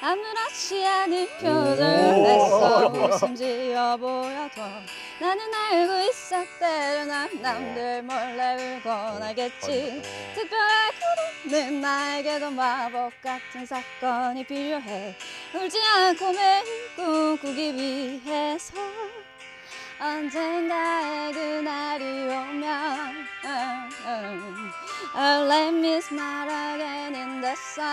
아무렇지 않은 표정을 했어. 웃음 지어 보여도 나는 알고 있어. 때로는 남들 몰래 울곤 하겠지. 특별할 그대는 나에게도 마법 같은 사건이 필요해. 울지 않고 매일 꿈꾸기 위해서 언젠가의 그날이 오면 I'll let me smile again in the sun.